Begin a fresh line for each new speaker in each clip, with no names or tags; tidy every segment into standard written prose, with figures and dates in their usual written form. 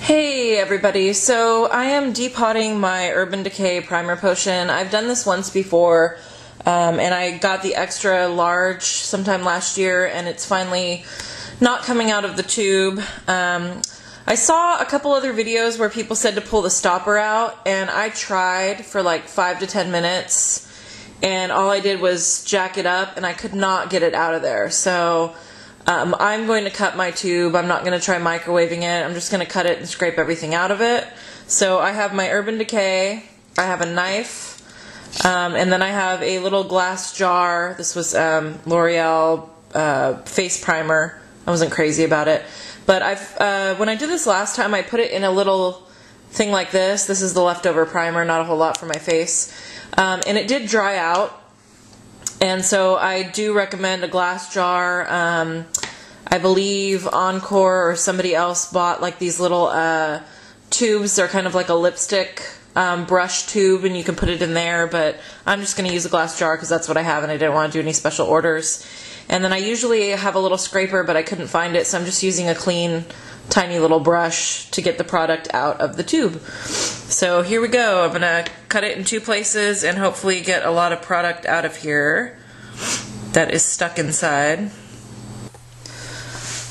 Hey everybody, so I am depotting my Urban Decay primer potion. I've done this once before, and I got the extra large sometime last year, and it's finally not coming out of the tube. I saw a couple other videos where people said to pull the stopper out, and I tried for like 5 to 10 minutes, and all I did was jack it up, and I could not get it out of there. So I'm going to cut my tube. I'm not going to try microwaving it. I'm just going to cut it and scrape everything out of it. So I have my Urban Decay, I have a knife, and then I have a little glass jar. This was L'Oreal face primer. I wasn't crazy about it. But when I did this last time, I put it in a little thing like this. This is the leftover primer, not a whole lot for my face. And it did dry out. And so I do recommend a glass jar. I believe Encore or somebody else bought like these little tubes. They're kind of like a lipstick brush tube, and you can put it in there, but I'm just going to use a glass jar because that's what I have, and I didn't want to do any special orders. And then I usually have a little scraper, but I couldn't find it, so I'm just using a clean, tiny little brush to get the product out of the tube. So here we go. I'm going to cut it in 2 places and hopefully get a lot of product out of here that is stuck inside.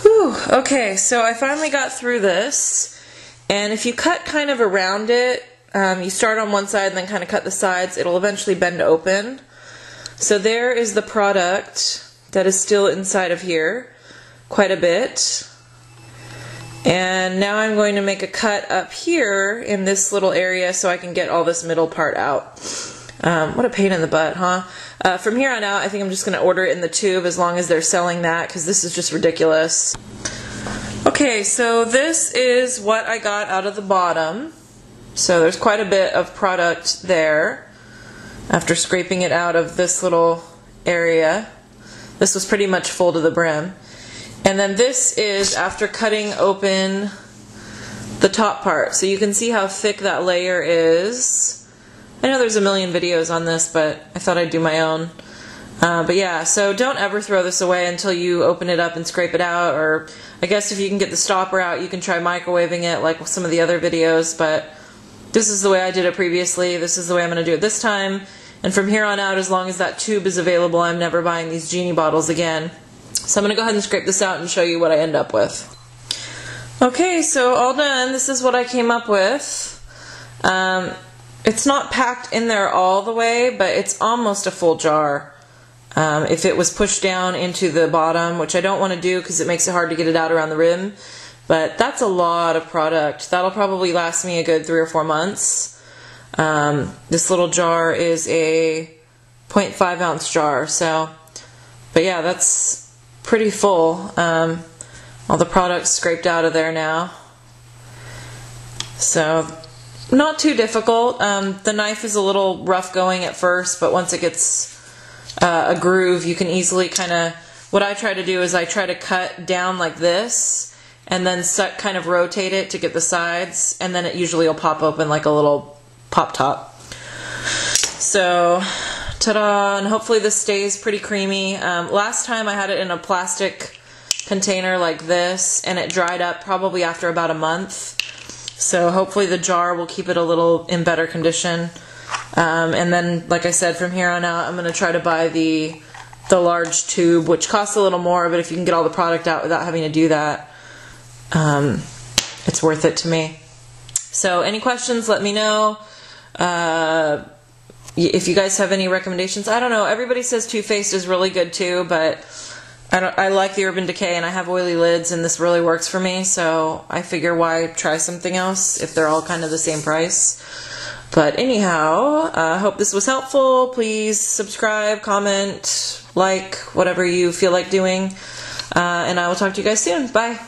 Whew, okay, so I finally got through this, and if you cut kind of around it, you start on one side and then kind of cut the sides, it'll eventually bend open. So there is the product that is still inside of here, quite a bit. And now I'm going to make a cut up here in this little area so I can get all this middle part out. What a pain in the butt, huh? From here on out, I think I'm just going to order it in the tube as long as they're selling that, because this is just ridiculous. Okay, so this is what I got out of the bottom. So there's quite a bit of product there after scraping it out of this little area. This was pretty much full to the brim. And then this is after cutting open the top part. So you can see how thick that layer is. I know there's a million videos on this, but I thought I'd do my own. But yeah, so don't ever throw this away until you open it up and scrape it out. Or I guess if you can get the stopper out, you can try microwaving it like some of the other videos. But this is the way I did it previously. This is the way I'm going to do it this time. And from here on out, as long as that tube is available, I'm never buying these genie bottles again. So I'm going to go ahead and scrape this out and show you what I end up with. Okay, so all done. This is what I came up with. It's not packed in there all the way, but it's almost a full jar. If it was pushed down into the bottom, which I don't want to do because it makes it hard to get it out around the rim. But that's a lot of product. That'll probably last me a good 3 or 4 months. This little jar is a 0.5 ounce jar. So, but yeah, that's pretty full. All the product's scraped out of there now. So, not too difficult. The knife is a little rough going at first, but once it gets a groove, you can easily kind of, what I try to do is I try to cut down like this, and then kind of rotate it to get the sides, and then it usually will pop open like a little pop top. So, ta-da, and hopefully this stays pretty creamy. Last time I had it in a plastic container like this, and it dried up probably after about a month. So hopefully the jar will keep it a little in better condition. And then, like I said, from here on out, I'm going to try to buy the large tube, which costs a little more, but if you can get all the product out without having to do that, it's worth it to me. So any questions, let me know. If you guys have any recommendations, I don't know. Everybody says Too Faced is really good too, but I like the Urban Decay, and I have oily lids, and this really works for me, so I figure why try something else if they're all kind of the same price. But anyhow, I hope this was helpful. Please subscribe, comment, like, whatever you feel like doing, and I will talk to you guys soon. Bye!